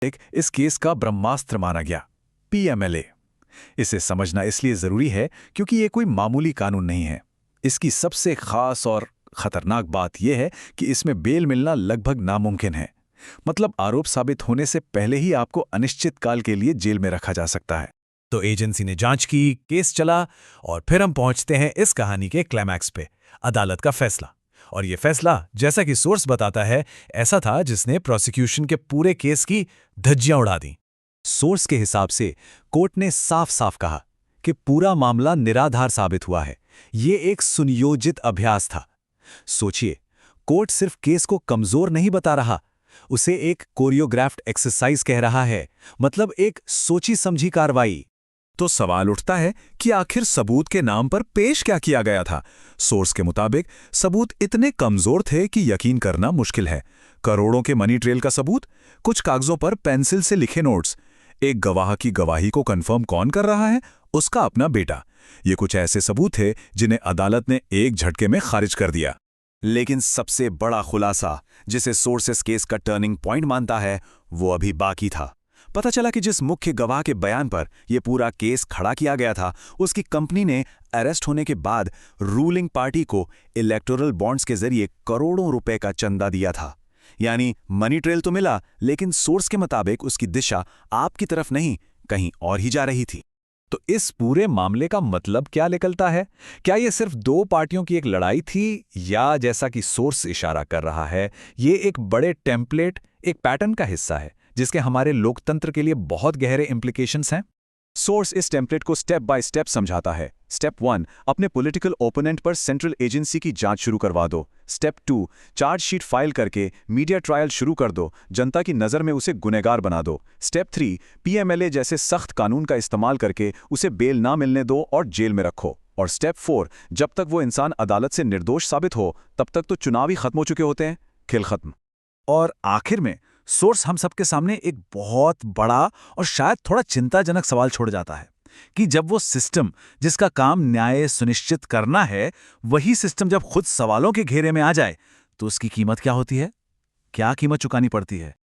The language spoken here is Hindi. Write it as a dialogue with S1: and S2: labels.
S1: इस केस का ब्रह्मास्त्र माना गया, पीएमएलए। इसे समझना इसलिए जरूरी है क्योंकि ये कोई मामूली कानून नहीं है। इसकी सबसे खास और खतरनाक बात यह है कि इसमें बेल मिलना लगभग नामुमकिन है। मतलब आरोप साबित होने से पहले ही आपको अनिश्चित काल के लिए जेल में रखा जा सकता है।
S2: तो एजेंसी ने जांच की, केस चला और फिर हम पहुंचते हैं इस कहानी के क्लाइमैक्स पे, अदालत का फैसला। और ये फैसला, जैसा कि सोर्स बताता है, ऐसा था जिसने प्रोसिक्यूशन के पूरे केस की धज्जियां उड़ा दी। सोर्स के हिसाब से कोर्ट ने साफ साफ कहा कि पूरा मामला निराधार साबित हुआ है। ये एक सुनियोजित अभ्यास था। सोचिए, कोर्ट सिर्फ केस को कमजोर नहीं बता रहा, उसे एक कोरियोग्राफ्ड एक्सरसाइज कह रहा है, मतलब एक सोची समझी कार्रवाई।
S3: तो सवाल उठता है कि आखिर सबूत के नाम पर पेश क्या किया गया था। सोर्स के मुताबिक सबूत इतने कमजोर थे कि यकीन करना मुश्किल है। करोड़ों के मनी ट्रेल का सबूत, कुछ कागजों पर पेंसिल से लिखे नोट्स, एक गवाह की गवाही को कंफर्म कौन कर रहा है, उसका अपना बेटा। ये कुछ ऐसे सबूत थे जिन्हें अदालत ने एक झटके में खारिज कर दिया।
S4: लेकिन सबसे बड़ा खुलासा, जिसे सोर्सेस केस का टर्निंग पॉइंट मानता है, वो अभी बाकी था। पता चला कि जिस मुख्य गवाह के बयान पर यह पूरा केस खड़ा किया गया था, उसकी कंपनी ने अरेस्ट होने के बाद रूलिंग पार्टी को इलेक्टोरल बॉन्ड्स के जरिए करोड़ों रुपए का चंदा दिया था। यानी मनी ट्रेल तो मिला, लेकिन सोर्स के मुताबिक उसकी दिशा आपकी तरफ नहीं, कहीं और ही जा रही थी।
S2: तो इस पूरे मामले का मतलब क्या निकलता है? क्या ये सिर्फ दो पार्टियों की एक लड़ाई थी, या जैसा कि सोर्स इशारा कर रहा है, ये एक बड़े टेम्पलेट, एक पैटर्न का हिस्सा है जिसके हमारे लोकतंत्र के लिए बहुत गहरे इम्प्लीकेशंस हैं?
S4: सोर्स इस टेम्पलेट को स्टेप बाय स्टेप समझाता है। स्टेप 1, अपने पॉलिटिकल ओपोनेंट पर सेंट्रल एजेंसी की जांच शुरू करवा दो। स्टेप 2, चार्जशीट फाइल करके मीडिया ट्रायल शुरू कर दो, जनता की नज़र में उसे गुनहगार बना दो। स्टेप 3, पीएमएलए जैसे सख्त कानून का इस्तेमाल करके उसे बेल ना मिलने दो और जेल में रखो। और स्टेप 4, जब तक वो इंसान अदालत से निर्दोष साबित हो, तब तक तो चुनाव ही खत्म हो चुके होते हैं, खेल खत्म।
S2: और आखिर में सोर्स हम सबके सामने एक बहुत बड़ा और शायद थोड़ा चिंताजनक सवाल छोड़ जाता है कि जब वो सिस्टम जिसका काम न्याय सुनिश्चित करना है, वही सिस्टम जब खुद सवालों के घेरे में आ जाए, तो उसकी कीमत क्या होती है? क्या कीमत चुकानी पड़ती है?